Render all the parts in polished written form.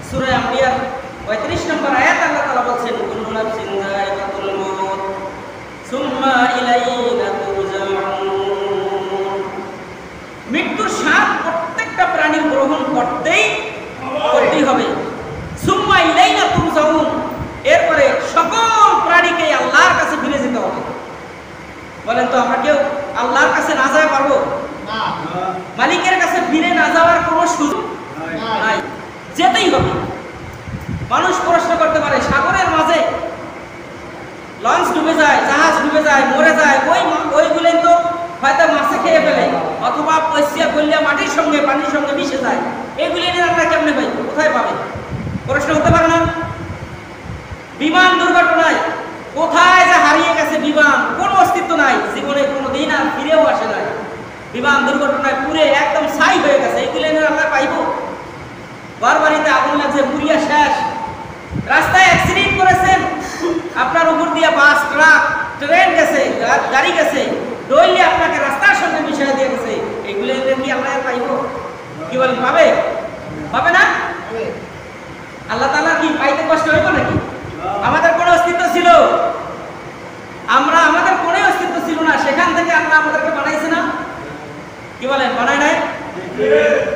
সূরা আম্বিয়ার ৩৫ নম্বর আয়াত আল্লাহ তাআলা বলছেন, কুল্লু নাফসিন যায়িকাতুল মাউত সুম্মা ইলাইনা তুরজাউন। মৃত্যুর স্বাদ প্রত্যেকটা প্রাণী গ্রহণ করতেই হবে। সুম্মা ইলাইনা তুরজাউন, এরপরে সকল প্রাণীকে আল্লাহর কাছে ফিরে যেতে হবে। বলেন তো আমরা কেউ আল্লাহর কাছে না যেতে পারবো? না। মালিকের কাছে ফিরে না যাওয়ার কোনো সুযোগ নাই, যেতেই হবে। মানুষ প্রশ্ন করতে পারে, সাগরের মাঝে লঞ্চ ডুবে যায়, জাহাজ ডুবে যায়, মরে যায়, ওইগুলোই তো হয়তো মাছে খেয়ে ফেলে, অথবা পয়সা করলে মাটির সঙ্গে পানির সঙ্গে মিশে যায়। এগুলি নিয়ে আমরা কেমনে পাই, কোথায় পাবে? প্রশ্ন হতে পারে না? বিমান দুর্ঘটনায় কোথায় যে হারিয়ে গেছে বিমান, কোনো অস্তিত্ব নাই, জীবনে কোনোদিন আর ফিরেও আসে নাই। বিমান দুর্ঘটনায় পুড়ে একদম ছাই হয়ে গেছে, এগুলি নিয়ে আমরা পাইব? ঘর বাড়িতে আগুন লাগছে, পুড়িয়া শেষ। রাস্তায় অ্যাক্সিডেন্ট করেছেন, আপনার উপর দিয়ে বাস, ট্রাক, ট্রেন গেছে, গাড়ি গেছে, দৌড়লে আপনাকে রাস্তার সঙ্গে মিশিয়ে দিয়ে গেছে, এগুলো কি আমরা পাইব? কি বলেন, পাবে? পাবে না? আল্লাহ তাআলা কি পাইতে কষ্ট হইব নাকি? আমাদের কোনো অস্তিত্ব ছিল? আমাদের কোনো অস্তিত্ব ছিল না, সেখান থেকে আল্লাহ আমাদেরকে বানাইছে না? কি বলেন, বানায় নাই?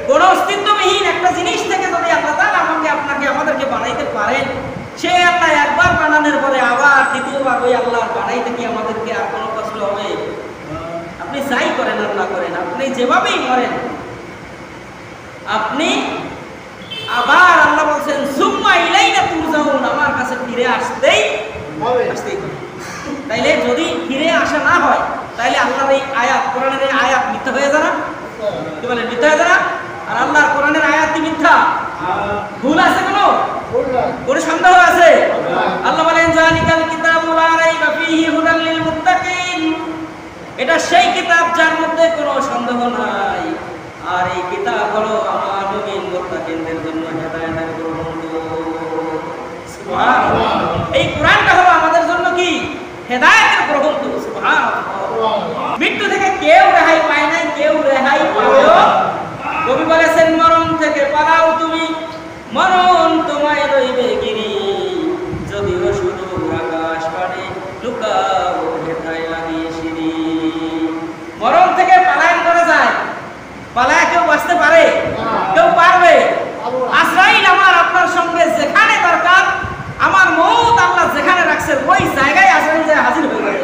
কোন অস্তিত্ববিহীন একটা জিনিস থেকে যদি আল্লাহ তাআলা আপনাকে আমাদেরকে বানাইতে পারেন, সে আল্লাহ একবার বানানোর পরে আবার দ্বিতীয়বার ওই আল্লাহ বানাইতে কি আমাদেরকে আর কোনো কষ্ট হবে? আপনি যাই করেন আর না করেন, আপনি যেভাবেই মরেন, আপনি আবার আল্লাহ বলছেন সুম্মা ইলাইনা তুরজাউন, আমার কাছে ফিরে আসতেই হবে। তাইলে যদি ফিরে আসা না হয়, তাইলে আল্লাহর এই আয়াত, কোরআনের এই আয়াত মিথ্যা হয়ে যায় না? কি বলেন, মিথ্যা হয়ে যায় না? আর আল্লাহর কোরআনের আয়াত কি মিথ্যা? ভুল আছে কোনো সন্দেহ আছে? আল্লাহ বলেন যালিকাল কিতাবু লা রাইবা ফীহি হুদাল লিল মুত্তাকিন, এটা সেই কিতাব যার মধ্যে কোনো সন্দেহ নাই, আর এই কিতাব হলো আমার মুমিন মুত্তাকিনদের জন্য হেদায়েতের গ্রন্থ। সুবহানাল্লাহ। এই কোরআনটা হলো আমাদের জন্য কি? হেদায়েতের গ্রন্থ। সুবহানাল্লাহ। মৃত্যু থেকে কেউ রেহাই পায় নাই, কেউ রেহাই পাবেও। কবি বলেছেন, মরণ থেকে পালাও তুমি, মরণ তোমায় রইবে গিরি, যদিও শুধু আকাশ পানে লুকাও হেথায় লাগিয়ে সিঁড়ি। মরণ থেকে পালায়ন করা যায়? পালায় কেউ বাঁচতে পারে? কেউ পারবে? আজরাইল আমার আপনার সঙ্গে যেখানে দরকার, আমার মউত আল্লাহ যেখানে রাখছেন, ওই জায়গায় আজরাইল যায় হাজির হয়ে যাবে।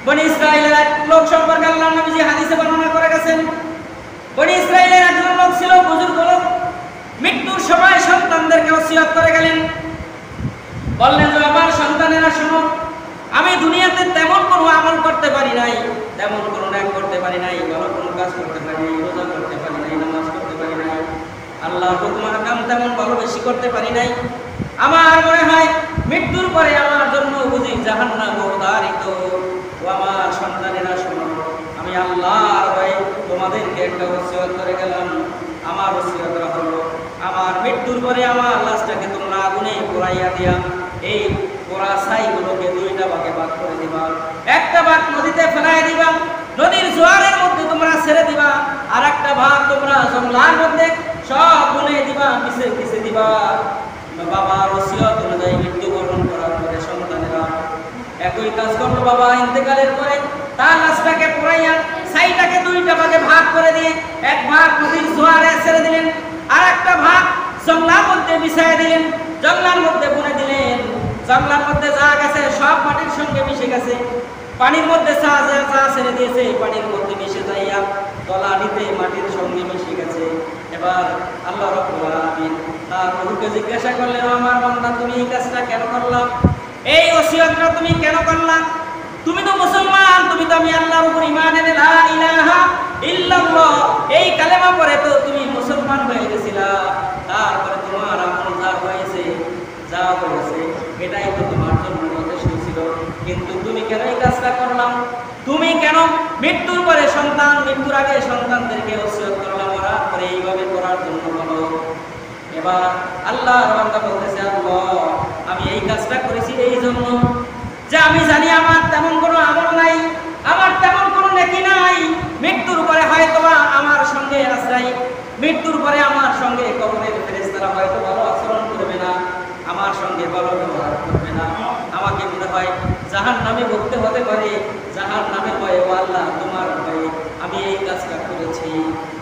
বনি ইসরাইলের এক লোক সম্পর্কে আল্লাহর নবী হাদিসে বর্ণনা করে গেছেন। বনি ইসরাইলের একজন লোক ছিল, বুজুর্গ লোক, মৃত্যুর সময় সন্তানদেরকে ওসিয়ত করে গেলেন। বললেন যে আমার সন্তানেরা শোনো, আমি দুনিয়াতে তেমন কোনো আমল করতে পারি নাই, তেমন কোনো নেক করতে পারি নাই, ভালো কোনো কাজ করতে পারি নাই, রোজা করতে পারি নাই, নামাজ করতে পারি নাই, আল্লাহর হুকুমের কাম তেমন ভালো বেশি করতে পারি নাই। আমার মনে হয় মৃত্যুর পরে আমার জন্য বুঝি জাহান্নাম অবধারিত। ও আমার সন্তানেরা শোনো, আমি আল্লাহর হয়ে তোমাদেরকে একটা ওসিয়ত করে গেলাম। আমার ওসিয়তটা হলো, আমার মৃত্যুর পরে আমার লাশটাকে তোমরা আগুনে পোড়াইয়া দিয়া এই পোড়া ছাইগুলোকে দুইটা ভাগে ভাগ করে দিবা। একটা ভাগ নদীতে ফেলাই দিবা, নদীর জোয়ারের মধ্যে তোমরা ছেড়ে দিবা, আর একটা ভাগ তোমরা জঙ্গলার মধ্যে সব বুনে দিবা, পিছে পিছে দিবা। বাবার ওসিয়ত অনুযায়ী মৃত্যুবরণ করার পরে সন্তানেরা একই কাজ করলো। বাবা ইন্তেকালের পরে তার লাশটাকে পোড়াইয়া ছাইটাকে দুইটা ভাগে ভাগ করে দিয়ে এক ভাগ নদীর জোয়ারে ছেড়ে দিলেন, আর একটা ভাগ জঙ্গলার মধ্যে বিছাইয়া দিলেন, জঙ্গলার মধ্যে বুনে দিলেন। জঙ্গলার মধ্যে যা গেছে সব মাটির সঙ্গে মিশে গেছে, পানির মধ্যে যা ছেড়ে দিয়েছে পানির মধ্যে মিশে যাইয়া তলানিতে মাটির সঙ্গে মিশে গেছে। এবার আল্লাহ রাব্বুল আলামিন তার নবীকে জিজ্ঞাসা করলেন, আমার বান্দা তুমি এই কাজটা কেন করলা? এই ওসিয়তটা তুমি কেন করলা? তুমি তো মুসলমান, তুমি তো আমি আল্লাহর উপর ঈমান এনে লা ইলাহা ইল্লাল্লাহ এই কালেমা পড়ে তো তুমি মুসলমান হয়ে গেছিলা। তারপরে তোমার আমল যা হয়েছে এটাই তো তোমার জন্য যথেষ্ট ছিল, কিন্তু তুমি কেন এই কাজটা করলাম? তুমি কেন মৃত্যুর পরে মৃত্যুর আগে সন্তানদেরকে ওসিয়ত করলাম, মরার পরে এইভাবে করার জন্য বলো? এবার আল্লাহর বান্দা বলতেছে, আল্লাহ আমি এই কাজটা করেছি এই জন্য যে আমি জানি আমার তেমন কোনো আমল নাই, আমার তেমন কোনো নেকি নাই। মৃত্যুর পরে হয়তো আমার সঙ্গে আজরাইল, মৃত্যুর পরে আমার সঙ্গে কবরে ফেরেশতারা হয়তো ভালো আচরণ করবে না, আমার সঙ্গে ভালো ব্যবহার করবে না, আমাকে মনে হয় জাহান্নামে ভুগতে হতে পারে। জাহান্নামের ভয়ে, ও আল্লাহ তোমার ভয়ে আমি এই কাজটা করেছি।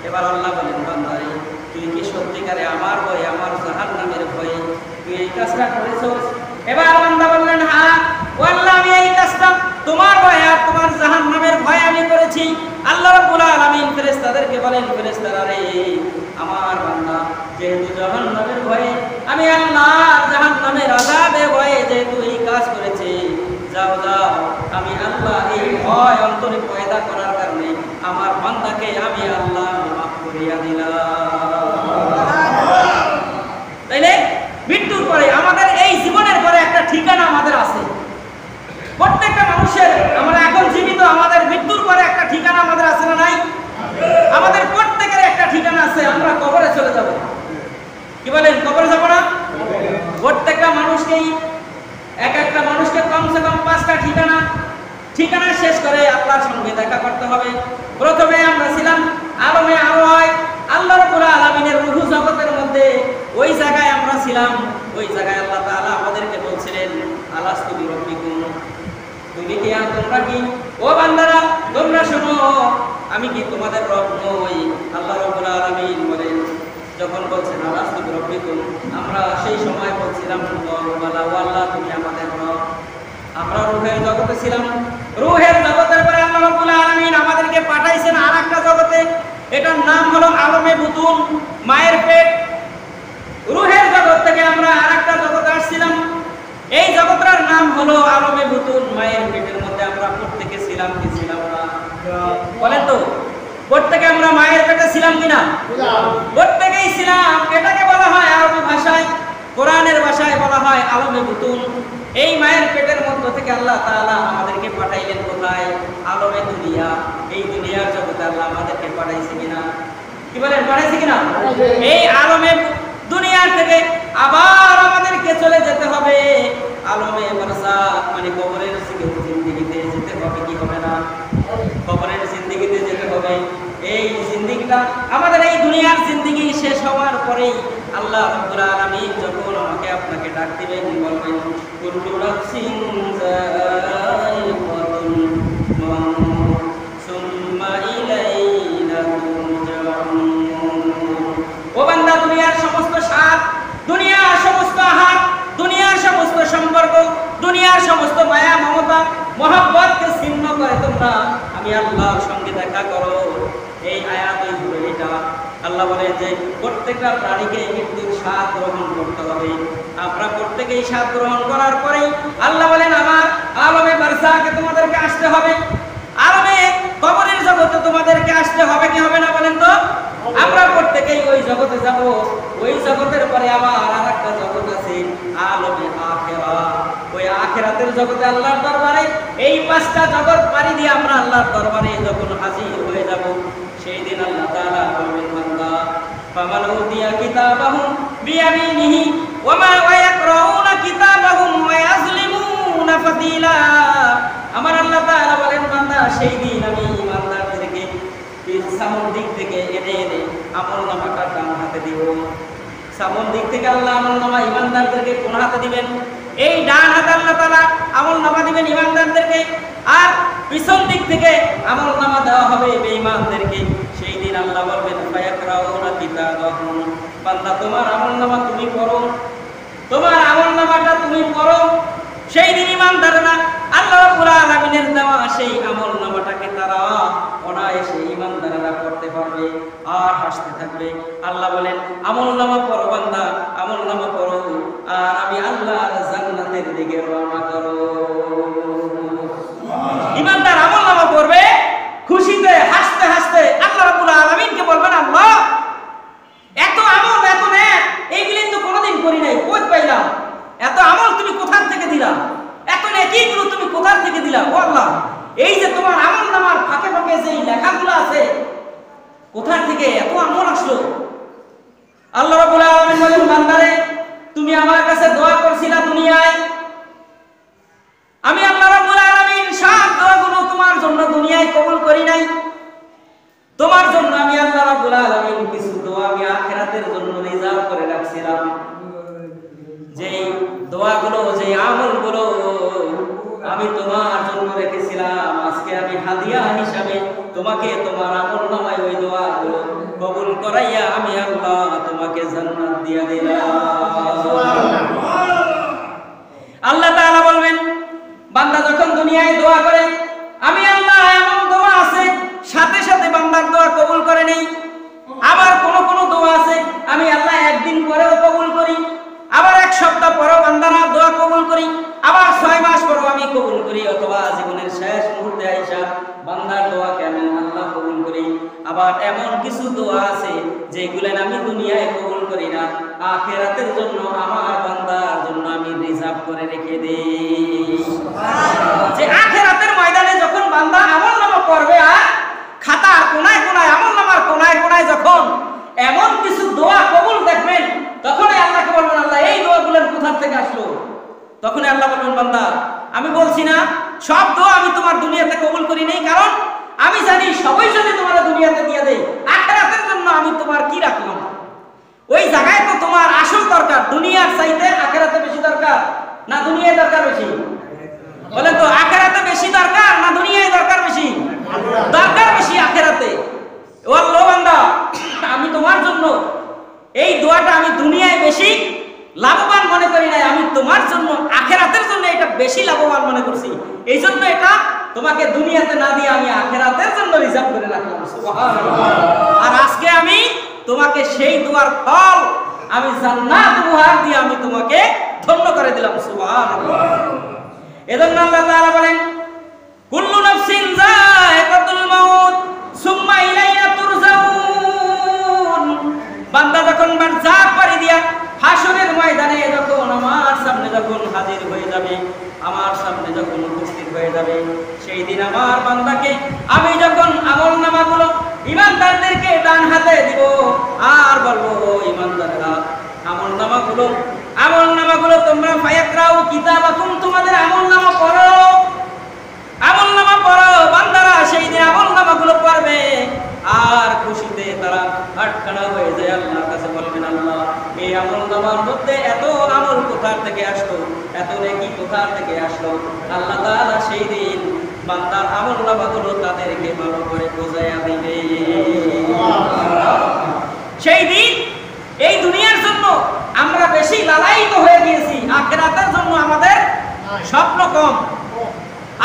এবার আল্লাহ বলেন, বান্দারে তুই কি সত্যিকারে আমার ভয়ে, আমার জাহান্নামের ভয়ে তুই এই কাজটা করেছিস? এবার বান্দা বললেন, হ্যাঁ ও আল্লাহ, আমি এই কাজটা তোমার ভয়ে আর তোমার জাহান্নামের ভয়ে আমি করেছি। আল্লাহ রাব্বুল আলামিন ফেরেশতাদেরকে বলেন, ফেরেশতারা রে, আমার বান্দা যেহেতু জাহান্নামের ভয়ে, আমি আল্লাহ জাহান্নামের আযাবে ভয়ে যেহেতু এই কাজ করেছে, যাও যাও, আমি আল্লাহ এই ভয় অন্তরে পয়দা করার কারণে আমার বান্দাকে আমি আল্লাহ মাফ করিয়া দিলাম। তাইলে মৃত্যুর পরে আমাদের এই জীবনের পরে একটা ঠিকানা আমাদের আছে। প্রত্যেকটা মানুষের, আমরা এখন জীবিত, আমাদের মৃত্যুর পরে একটা ঠিকানা আমাদের আছে না নাই? আমাদের প্রত্যেকের একটা ঠিকানা আছে, আমরা কবরে চলে যাব। কি বলেন, কবরে যাব না? প্রত্যেকটা মানুষকেই, এক একটা মানুষকে কমসে কম 5টা ঠিকানা শেষ করে আল্লাহর সঙ্গে দেখা করতে হবে। প্রথমে আমরা ছিলাম আলমে আরওয়াহ, আল্লাহ রাব্বুল আলামিনের রূহ জগতের মধ্যে, ওই জায়গায় আমরা ছিলাম। ওই জায়গায় আল্লাহ তাআলা আমাদেরকে বলছিলেন, আলাস্তু বিরাব্বিকুম, তুমি কি, তোমরা কি, ও বান্দারা তোমরা শোনো, আমি কি তোমাদের রব নই? আল্লাহ রাব্বুল আলামিন বলেন, যখন বলছেন আলাস্তু বিরাব্বিকুম, আমরা সেই সময় বলছিলাম, বলা ও আল্লাহ তুমি আমাদের রব। আমরা রূহের জগতে ছিলাম। রূহের জগতের পরে আল্লাহ রাব্বুল আলামিন আমাদেরকে পাঠাইছেন আরেকটা জগতে, এটার নাম হলো আলমে বুতুন, মায়ের পেট। রূহের জগৎ থেকে আমরা আরেকটা জগতে আসছিলাম, এই জগৎটার নাম হলো আলমে বুতুন, মায়ের পেটের মধ্যে আমরা প্রত্যেকে ছিলাম কি ছিলাম না? বলেন তো, প্রত্যেকে আমরা মায়ের পেটে ছিলাম কিনা? প্রত্যেকেই ছিলাম। এটাকে বলা হয় আরবি ভাষায়, কোরআনের ভাষায় বলা হয় আলমে বুতুন। এই মায়ের পেটের মধ্য থেকে আল্লাহ তাআলা আমাদেরকে পাঠাইলেন কোথায়? আলমে দুনিয়া। এই দুনিয়ার জগতে আল্লাহ আমাদেরকে পাঠাইছে কিনা? কি বলেন, পাঠাইছে কিনা? এই আলমে দুনিয়ার থেকে আবার আমাদেরকে চলে যেতে হবে আলমে বারজাখ, মানে কবরের জিন্দেগিতে যেতে হবে। কি হবে না? কবরের জিন্দেগিতে যেতে হবে। এই জিন্দেগিটা, আমাদের এই দুনিয়ার জিন্দেগি শেষ হওয়ার পরেই আল্লাহ রাব্বুল আলামিন যখন আমাকে আপনাকে ডাক দিবেন, বলবেন, কুল্লু নাফসিন যায়িকাতুল মাউত সুম্মা ইলাইনা তুরজাউন। ও বান্দা, দুনিয়ার সমস্ত স্বাদ, দুনিয়ার সমস্ত আহার, দুনিয়ার সমস্ত সম্পর্ক, দুনিয়ার সমস্ত মায়া মমতা মহব্বতকে ছিন্ন করে তোমরা আমি আল্লাহর সঙ্গে দেখা করো। এই আয়াতই হলো এটা। আল্লাহ বলে যে প্রত্যেকটা প্রাণীকে মৃত্যুর স্বাদ গ্রহণ করতে হবে। আমরা প্রত্যেকেই স্বাদ গ্রহণ করার পরেই আল্লাহ বলেন, আমার আলমে বারজাখে তোমাদেরকে আসতে হবে, আলমে কবরের জগতে তোমাদেরকে আসতে হবে। কি হবে না বলেন তো? আমরা প্রত্যেকেই ওই জগতে যাব। ওই জগতের পরে আবার আরেকটা জগৎ আছে, আলমে আখিরাত। ওই আখিরাতের জগতে আল্লাহর দরবারে এই 5টা জগৎ পাড়ি দিয়ে আমরা আল্লাহর দরবারে যখন হাজির হয়ে যাব, সেই দিন আল্লাহ তাআলা বলবেন, বান্দা ফামান উতিয়া কিতাবাহু বিয়ামিনিহি ওয়া মা ইয়াকরাউনা কিতাবাহুম ওয়া ইয়াজলিমুনা ফাতিলা। আমার আল্লাহ তাআলা বলেন, বান্দা সেই দিন আমি ইমানদারদেরকে সামনের দিক থেকে এনে আমলনামাটা ডান হাতে দিব। সামনের দিক থেকে আল্লাহ আমলনামা ইমানদারদেরকে কোন হাতে দিবেন? এই ডান হাতে আল্লাহ তাআলা আমলনামা দিবেন ইমানদারদেরকে, আর পিছন দিক থেকে আমলনামা দেওয়া হবে বেঈমানদেরকে। সেই দিন আল্লাহ বলবেন, ফায়াকরাউনা কিতাবাহুম, বান্দা তোমার আমলনামা তুমি পড়ো, তোমার আমলনামাটা তুমি পড়ো। সেই দিন ইমানদাররা আল্লাহ রাব্বুল আলামিনের দেওয়া সেই আমলনামাটাকে তারা অনায়াসে ইমানদাররা পড়তে পারবে আর হাসতে থাকবে। আল্লাহ বলেন, আমলনামা পড়ো বান্দা, আমলনামা পড়ো, আর আমি আল্লাহর জান্নাতের দিকে রওনা করো। ইমানদার আমলনামা পড়বে, খুশিতে হাসতে হাসতে আল্লাহ রাব্বুল আলামিনকে বলবেন, আল্লাহ এত আমল, এত নেক, এইগুলি তো কোনোদিন করি নাই, কই পাইলাম? এত আমল তুমি কোথা থেকে দিলা? এত নেকিগুলো তুমি কোথা থেকে দিলা? ও আল্লাহ, এই যে তোমার আমলনামার ফাঁকে ফাঁকে যে লেখাগুলো আছে, কোথা থেকে এত আমল আসলো? আল্লাহ রাব্বুল আলামিন বলেন, বান্দারে তুমি আমার কাছে দোয়া করছিলা দুনিয়ায়, আমি আল্লাহ রাব্বুল আলামিন সব দোয়াগুলো তোমার জন্য দুনিয়ায় কবুল করি নাই। তোমার জন্য আমি আল্লাহ রাব্বুল আলামিন কিছু দোয়া আমি আখিরাতের জন্য রিজার্ভ করে রাখছিলাম, যে দোয়াগুলো, যে আমলগুলো আমি তোমার জন্য রেখেছিলাম, আজকে আমি হাদিয়া হিসাবে তোমাকে তোমার আমলনামায় ওই দোয়াগুলো কবুল করাইয়া আমি আল্লাহ তোমাকে জান্নাত দিয়া দিলাম। আল্লাহ তাআলা বলবেন, বান্দা যখন দুনিয়ায় দোয়া করে, আমি আল্লাহ এমন দোয়া আছে সাথে সাথে বান্দার দোয়া কবুল করে নেই। আবার কোন কোন দোয়া আছে আমি আল্লাহ একদিন পরেও কবুল করি, আবার এক সপ্তাহ পরেও বান্দারা দোয়া কবুল করি, আবার 6 মাস পরেও আমি কবুল করি, অথবা জীবনের শেষ মুহূর্তে আইসা বান্দার দোয়াকে আমি আল্লাহ কবুল করি। আবার এমন কিছু দোয়া আছে যেগুলো আমি দুনিয়ায় কবুল করি না, আখিরাতের জন্য আমার বান্দার জন্য আমি রিজার্ভ করে রেখে দেই। যে আখিরাতের ময়দানে যখন বান্দা আমলনামা পড়বে আর খাতার কোনায় কোনায়, আমলনামার কোনায় কোনায় যখন এমন কিছু দোয়া কবুল দেখবেন, তখনই আল্লাহকে বলবেন, আল্লাহ এই দোয়াগুলো কোথা থেকে আসলো? তখন আল্লাহ বলবেন, বান্দা আমি বলছি না সব দোয়া আমি তোমার দুনিয়াতে কবুল করি নাই, কারণ আমি জানি সবাই যদি তোমার দুনিয়াতে দিয়ে দেই, আখিরাতের জন্য আমি তোমার কি রাখলাম? ওই জায়গায় তো তোমার আসল দরকার দুনিয়ার চাইতে আখিরাতে বেশি দরকার না দুনিয়ায় দরকার বেশি? বলেন তো, আখিরাতে বেশি দরকার না দুনিয়ায় দরকার বেশি? দরকার বেশি আখিরাতে। ও আল্লাহ বান্দা, আমি তোমার জন্য এই দোয়াটা আমি দুনিয়ায় বেশি লাভবান মনে করি নাই, আমি তোমার জন্য আখিরাতের জন্য এটা বেশি লাভবান মনে করছি। এই জন্য এটা তোমাকে দুনিয়াতে না দিয়ে আমি আখিরাতের জন্য রিজার্ভ করে রাখলাম। সুবহানাল্লাহ। আর আজকে আমি তোমাকে সেই দোয়ার ফল আমি জান্নাত উপহার দিয়ে আমি তোমাকে ধন্য করে দিলাম। সুবহানাল্লাহ। এজন্য আল্লাহ তাআলা বলেন, কুল্লু নাফসিন যায়িকাতুল মাউত সুম্মা ইলাইনা তুরজাউন। বান্দা যখন বারজাখ পাড়ি দিয়া হাসরের ময়দানে যখন আমার সামনে যখন হাজির হয়ে যাবে, আমার সামনে যখন উপস্থিত হয়ে যাবে, সেই দিন আমার বান্দাকে আমি যখন আমলনামাগুলো ঈমানদারদেরকে ডান হাতে দিব আর বলবো, ঈমানদাররা আমলনামাগুলো তোমরা ফায়াকরাউ কিতাবাকুম, তোমাদের আমলনামা পড়ো, আমলনামা পড়ো। বান্দারা সেই দিন আমলনামাগুলো পড়বে আর খুশিতে তারা আটখানা হয়ে যায়, আল্লাহর কাছে বলবেন, আল্লাহ এই আমলনামার মধ্যে এত আমল কোথা থেকে আসলো, এত নেকি কোথা থেকে আসলো? আল্লাহ তাআলা সেই দিন বান্দার আমলনামাগুলো তাদেরকে ভালো করে বোঝাইয়া দিবে। সেই দিন এই দুনিয়ার জন্য আমরা বেশি লালায়িত হয়ে গিয়েছি, আখিরাতের জন্য আমাদের স্বপ্ন কম।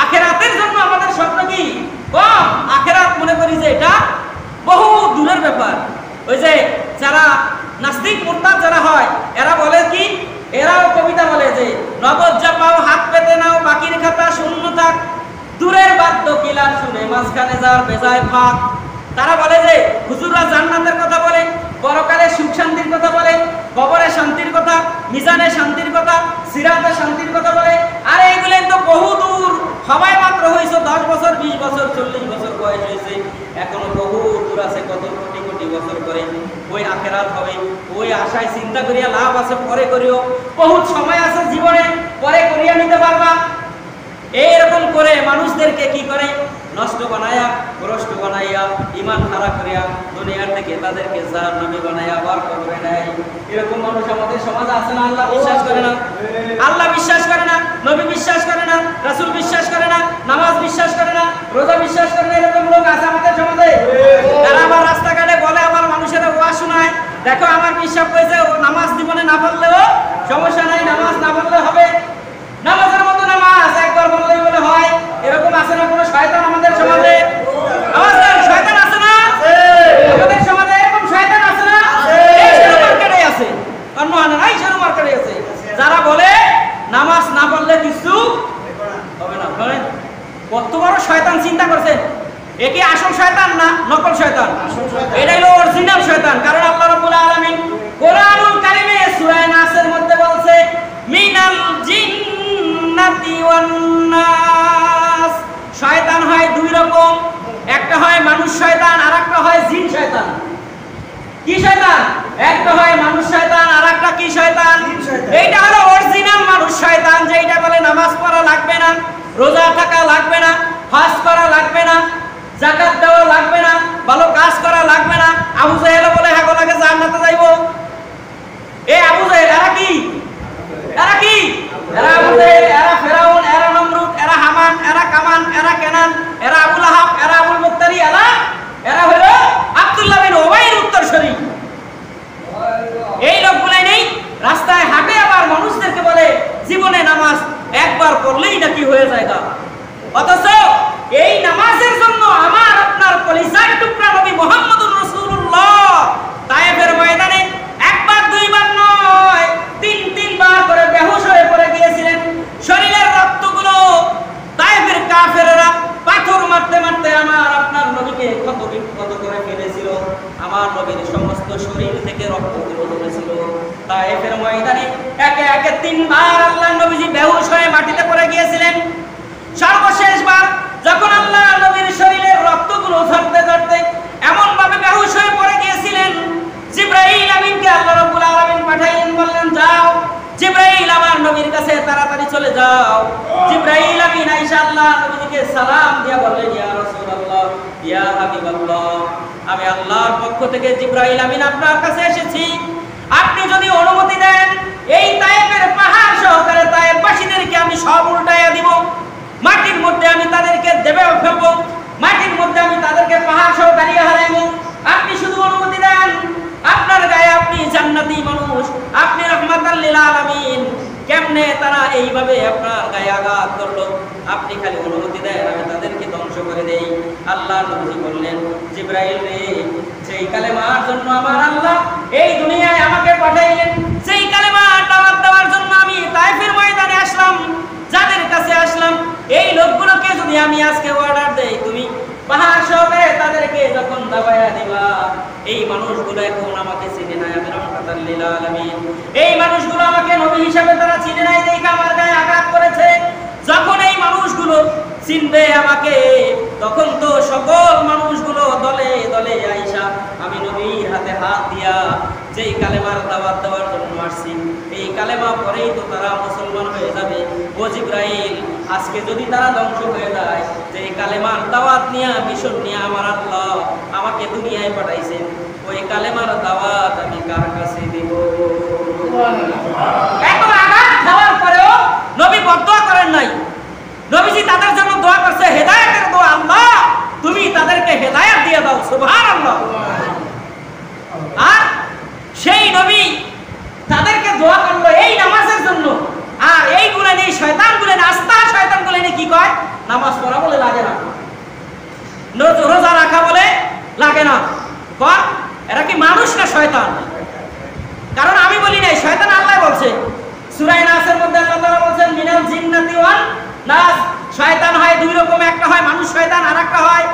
আখিরাতের জন্য আমাদের স্বপ্ন কি কম? আখিরাত মনে করি যে এটা বহু দূরের ব্যাপার। ওই যে যারা নাস্তিক মুরতাদ যারা হয়, এরা বলে কি, এরাও কবিতা বলে যে নগদ যা পাও হাত পেতে নাও, বাকির খাতা শূন্য থাক, দূরের বাদ্য কিলার শুনে মাঝখানে যার বেজায় ফাঁক। তারা বলে যে হুজুররা জান্নাতের কথা বলে, পরকালে সুখ শান্তির কথা বলে, কবরে শান্তির কথা, মিজানে শান্তির কথা, সিরাতে শান্তির কথা বলে। আর এইগুলো তো বহু দূর, সবাই মাত্র হয়েছে 10 বছর, 20 বছর, 40 বছর বয়স হয়েছে, এখনো বহু দূর আছে, কত কোটি কোটি বছর করে ওই আখিরাত হবে। ওই আশায় চিন্তা করিয়া লাভ আছে, পরে করিও, বহুত সময় আছে জীবনে, পরে করিয়া নিতে পারবা। এইরকম করে মানুষদেরকে কি করে নষ্ট বানায়া, ভ্রষ্ট বানাইয়া, ঈমান খারাপ করিয়া দুনিয়ার থেকে তাদেরকে জাহান্নামী বানাইয়া আবার কবরে নেয়। এরকম মানুষ আমাদের সমাজে আছে না? আল্লাহ বিশ্বাস করে না, আল্লাহ বিশ্বাস করে না, নবী বিশ্বাস করে না, রাসূল বিশ্বাস করে না, নামাজ বিশ্বাস করে না, রোজা বিশ্বাস করে না, এরকম লোক আছে আমাদের সমাজে। তারা আবার রাস্তাঘাটে বলে, আবার মানুষের ওয়াজ শোনায়, দেখো আমার বিশ্বাস হয়েছে, নামাজ জীবনে না পড়লেও সমস্যা নাই, নামাজ না পড়লে হবে, নামাজের মতো নামাজ একবার বললেই বলে হয়। এরকম আছে না কোনো শয়তান আমাদের সমাজে? আমাদের শয়তান আছে না? আমাদের সমাজে এরকম শয়তান আছে না? এই শুরু মার্কেটে আছে, অন্য নাই, শুরু মার্কেটে আছে, যারা বলে নামাজ না পড়লে কিছু হবে না। কত বড় শয়তান চিন্তা করছেন? এ কি আসল শয়তান না নকল শয়তান? এটাই হলো অরিজিনাল শয়তান। কারণ আল্লাহ রাব্বুল আলামিন কোরআনুল কারীমে সূরা নাসের মধ্যে বলছে, মিনাল জিন্নাতি ওয়ান নাস। শয়তান হয় দুই রকম, একটা হয় মানুষ শয়তান, আর একটা হয় জিন শয়তান। কি শয়তান? একটা হয় মানুষ শয়তান, আর একটা কি শয়তান? এইটা হলো অরিজিনাল মানুষ শয়তান, যেটা বলে নামাজ পড়া লাগবে না, রোজা থাকা লাগবে না, হজ করা লাগবে না, যাকাত দেওয়া লাগবে না, ভালো কাজ করা লাগবে না। আবু জাহেল বলে হ্যাঁ লাগে জান্নাতে যাইবো। জীবনে নামাজ একবার পড়লেই নাকি হয়ে যায়। অথচ এই নামাজের জন্য আমার আপনার কলিজার টুকরা নবী মুহাম্মদুর রাসূলুল্লাহ তায়েফের ময়দানে একবার দুইবার নয়, তিনবার করে বেহুশ হয়ে পড়ে গিয়েছিলেন। শরীরের রক্তগুলো তায়েফের কাফেররা পাথর মারতে মারতে আমার আপনার নবীকে ক্ষত বিক্ষত করে ফেলেছিল। আমার নবীর সমস্ত শরীর থেকে রক্তগুলো ঝরেছিল। তায়েফের ময়দানে একে একে তিনবার আল্লাহর নবীজি বেহুশ হয়ে মাটিতে পড়ে গিয়েছিলেন। সর্বশেষবার যখন আল্লাহ নবীর শরীরের রক্তগুলো ঝরতে ঝরতে এমন ভাবে বেহুশ হয়ে পড়ে গিয়েছিলেন, জিবরাইল আমিনকে আল্লাহ রাব্বুল আলামিন পাঠাইলেন, বললেন যাও জিবরাইল আমার নবীর কাছে তাড়াতাড়ি চলে যাও। জিবরাইল আমিন আয়েশা আল্লাহ নবীকে সালাম দিয়া বললেন, ইয়া রাসূলুল্লাহ, ইয়া হাবিবাল্লাহ, আমি আল্লাহর পক্ষ থেকে জিবরাইল আমিন আপনার কাছে এসেছি। আপনি যদি অনুমতি দেন এই তায়েফের পাহাড় সহকারে তায়েফবাসীদেরকে আমি সব উল্টাইয়া দিব, মাটির মধ্যে আমি তাদেরকে দেবে ফেলবো, মাটির মধ্যে আমি তাদেরকে পাহাড় সহ দাঁড়িয়ে হারাইবো। আপনি শুধু অনুমতি দেন। আপনার গায়ে আপনি জান্নাতি মানুষ, আপনি রাহমাতাল লিল আলামিন, কেমনে তারা এইভাবে আপনার গায়ে আঘাত করলো? আপনি খালি অনুমতি দেন, আমি তাদেরকে ধ্বংস করে দেই। আল্লাহ নবী বললেন, জিবরাইল রে, সেই কালেমার জন্য আমার আল্লাহ এই দুনিয়ায় আমাকে পাঠাইলেন, সেই কালেমার দাওয়াত দেওয়ার জন্য আমি তায়েফের ময়দানে আসলাম। যাদের কাছে আসলাম এই লোকগুলোকে যদি আমি আজকে অর্ডার দেই, তুমি পাহাড় সহকারে তাদেরকে যখন দাবায়া দিবা, এই মানুষগুলো এখন আমাকে চিনে নাই, আমি রাহমাতাল লিল আলামিন, এই মানুষগুলো আমাকে নবী হিসাবে তারা চিনে নাই, দেখে আমার গায়ে আঘাত করেছে। যখন এই মানুষগুলো চিনবে আমাকে, তখন তো সকল মানুষগুলো দলে দলে আইসা আমি নবীর হাতে হাত দিয়া যেই কালেমার দাওয়াত দেওয়ার জন্য আসছি, এই কালেমা পরেই তো তারা মুসলমান হয়ে যাবে। ও জিবরাইল, আজকে যদি তারা ধ্বংস হয়ে যায়, যে কালেমার দাওয়াত নিয়ে মিশন নিয়ে আমার আল্লাহ আমাকে দুনিয়ায় পাঠাইছেন, ওই কালেমার দাওয়াত আমি কার কাছে দিব? এত আঘাত খাওয়ার পরেও নবী বদদোয়া করেন নাই। নবীজি তাদের জন্য দোয়া করছে, হেদায়েতের দোয়া, আল্লাহ তুমি তাদেরকে হেদায়েত দিয়ে দাও, সুবহানাল্লাহ। আর সেই নবী তাদেরকে দোয়া করলো এই নামাজের জন্য। আর এইগুলো নিয়ে শয়তানগুলো নাস্তা, শয়তানগুলো নিয়ে কি কয়? নামাজ পড়া বলে লাগে না, রোজা রাখা বলে লাগে না। কর এরা কি মানুষ না শয়তান? কারণ আমি বলি নাই, শয়তান আল্লাহ বলছে সূরা নাসের মধ্যে, আল্লাহ তাআলা বলেন মিনাল জিন্নাতি ওয়ান নাস, শয়তান হয় দুই রকম, একটা হয় মানুষ শয়তান আর একটা হয়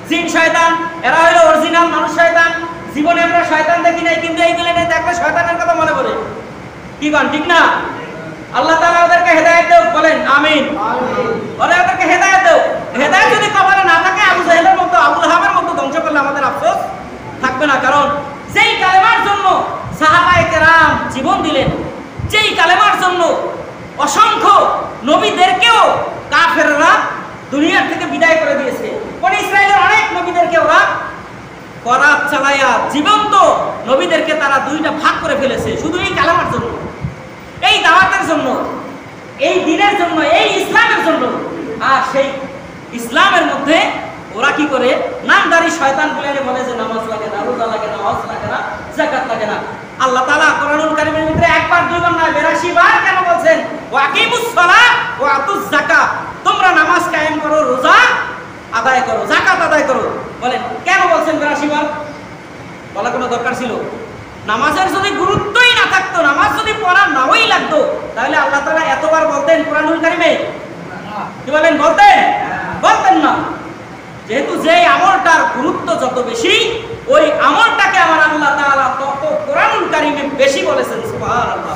জিন শয়তান। এরা হলো অরিজিনাল মানুষ শয়তান। জীবনে আমরা শয়তান দেখি নাই, কিন্তু এইগুলো নিয়ে দেখলে শয়তানের কথা মনে পড়ে। কি কন ঠিক না? আল্লাহ তাআলা ওদেরকে হেদায়েত দাও, বলেন আমিন। বলে ওদেরকে হেদায়েত দাও। হেদায়েত যদি কবরে না থাকে, আবু জাহেলের মতো, আবু লাহাবের মতো ধ্বংস করলে আমাদের আফসোস থাকবে না। কারণ যেই কালেমার জন্য সাহাবায়ে কেরাম জীবন দিলেন, যেই কালেমার জন্য অসংখ্য নবীদেরকেও কাফেররা দুনিয়া থেকে বিদায় করে দিয়েছে। বনি ইসরাইলের অনেক নবীদেরকে ওরা করাত চালায়া জীবন্ত নবীদেরকে তারা দুইটা ভাগ করে ফেলেছে, শুধু এই কালেমার জন্য, এই দাওয়াতের জন্য, এই দ্বীনের জন্য, এই ইসলামের জন্য। আর সেই ইসলামের মধ্যে ওরা কি করে? নামদারি শয়তান বলে বলে যে নামাজ লাগে না, রোজা লাগে না, হজ লাগে না, যাকাত লাগে না। আল্লাহ তাআলা কোরআনুল কারীমের ভিতরে একবার দুইবার না 82 বার কেন বলছেন? ওয়াকিমুস সালাত ওয়া আতুজ যাকাত, তোমরা নামাজ কায়েম করো, রোজা আদায় করো, যাকাত আদায় করো। বলেন কেন বলছেন 82 বার? বলা কোনো দরকার ছিল? নামাজের যদি গুরুত্বই না থাকতো, নামাজ যদি পড়া নাওই লাগতো, তাহলে আল্লাহ তাআলা এতবার বলতেন কোরআনুল কারীমে? কি বলেন? বলতেন না। যেহেতু যেই আমলটার গুরুত্ব যত বেশি, ওই আমলটাকে আমার আল্লাহ তাআলা তত কোরআনুল কারীমে বেশি বলেছেন, সুবহানাল্লাহ।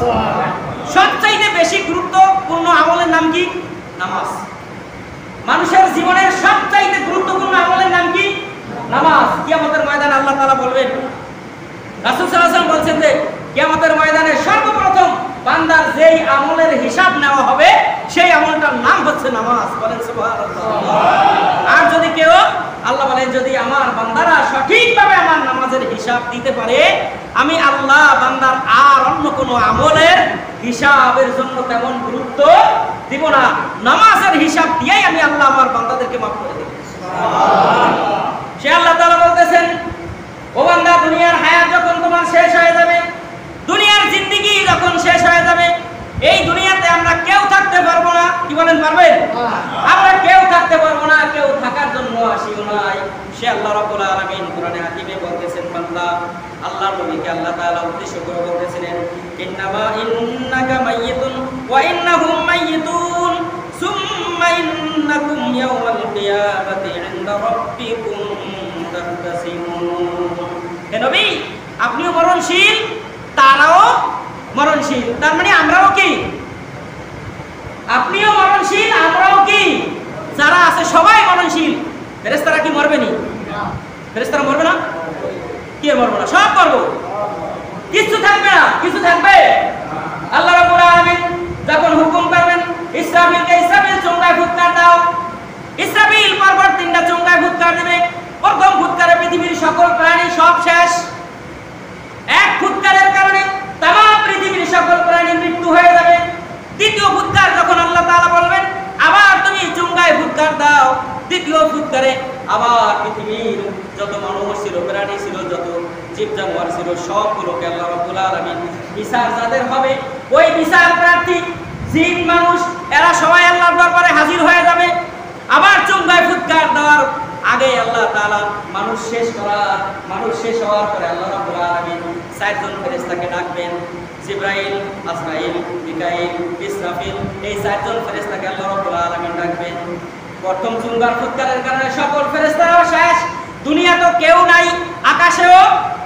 সবচাইতে বেশি গুরুত্বপূর্ণ আমলের নাম কি? নামাজ। মানুষের জীবনের সবচাইতে গুরুত্বপূর্ণ আমলের নাম কি? নামাজ। কিয়ামতের ময়দানে আল্লাহ তাআলা বলবেন, রাসূল সাল্লাল্লাহু আলাইহি ওয়াসাল্লাম বলছেন যে কিয়ামতের ময়দানে সর্বপ্রথম বান্দার যেই আমলের হিসাব নেওয়া হবে, সেই আমলটার নাম হচ্ছে নামাজ। বলেন সুবহানাল্লাহ। আর যদি কেউ, আল্লাহ বলেন, যদি আমার বান্দারা সঠিকভাবে আমার নামাজের হিসাব দিতে পারে, আমি আল্লাহ বান্দার আর অন্য কোনো আমলের হিসাবের জন্য তেমন গুরুত্ব দিব না। নামাজের হিসাব দিয়েই আমি আল্লাহ আমার বান্দাদেরকে মাফ করে দেব। সে আল্লাহ তাআলা বলতেছেন, ও বান্দা, দুনিয়ার হায়াত যখন তোমার শেষ হয়ে যাবে, দুনিয়ার জিন্দেগি যখন শেষ হয়ে যাবে, এই দুনিয়াতে আমরা কেউ আল্লাহর নবীকে আল্লাহ তাআলা উদ্দেশ্য করে বলতেছিলেন, ইন্নামা ইন্নাকা মাইয়িতুন ওয়া ইন্নাহুম মাইয়িতুন সুম্মা ইন্নাকুম ইয়াওমাল কিয়ামাতি ইনদা রাব্বিকুম তাখতাসিমুন। হে নবী, আপনিও মরণশীল, তারাও মরণশীল। তার মানে আমরাও কি? আপনিও মরণশীল, আমরাও কি? যারা আছে সবাই মরণশীল। ফেরেশতারা কি মরবে নি? ফেরেশতারা মরবে না? কি মরবে না? সব মরবো। কিছু থাকবে না? কিছু থাকবে? আল্লাহ রাব্বুল আলামিন যখন হুকুম করবেন ইসরাফিলকে, ইসরাফিল চুঙ্গায় ফুৎকার দাও। ইসরাফিল পরপর 3টা চুঙ্গায় ফুৎকার দিবে। প্রথম ফুৎকারে পৃথিবীর সকল প্রাণী সব শেষ। এক ফুৎকারের কারণে तमाम পৃথিবীর সকল প্রাণীর মৃত্যু হয়ে যাবে। দ্বিতীয় ফুৎকার যখন আল্লাহ তাআলা বলবেন আবার তুমি চুঙ্গায় ফুৎকার দাও, দ্বিতীয় ফুৎকারে আবার পৃথিবীর যত মানুষ ছিল, প্রাণী ছিল, যত জীব জানোয়ার ছিল সবগুলোকে আল্লাহ রাব্বুল আলামিন বিচার যাদের হবে, ওই বিচার প্রার্থী জিন মানুষ এরা সবাই আল্লাহর দরবারে হাজির হয়ে যাবে। আবার চুঙ্গায় ফুৎকার দেওয়ার আগে আল্লাহ তাআলা মানুষ শেষ হওয়ার পরে আল্লাহ রাব্বুল আলামিন 4 জন ফেরেশতাকে ডাকবেন, জিবরাইল, আসরাইল, মিকাইল, ইসরাফিল। এই 4 জন ফেরেশতাকে আল্লাহ রাব্বুল আলামিন ডাকবেন। প্রথম চুঙ্গার ফুৎকারের কারণে সকল ফেরেশতারাও শেষ। দুনিয়া তো কেউ নাই, আকাশেও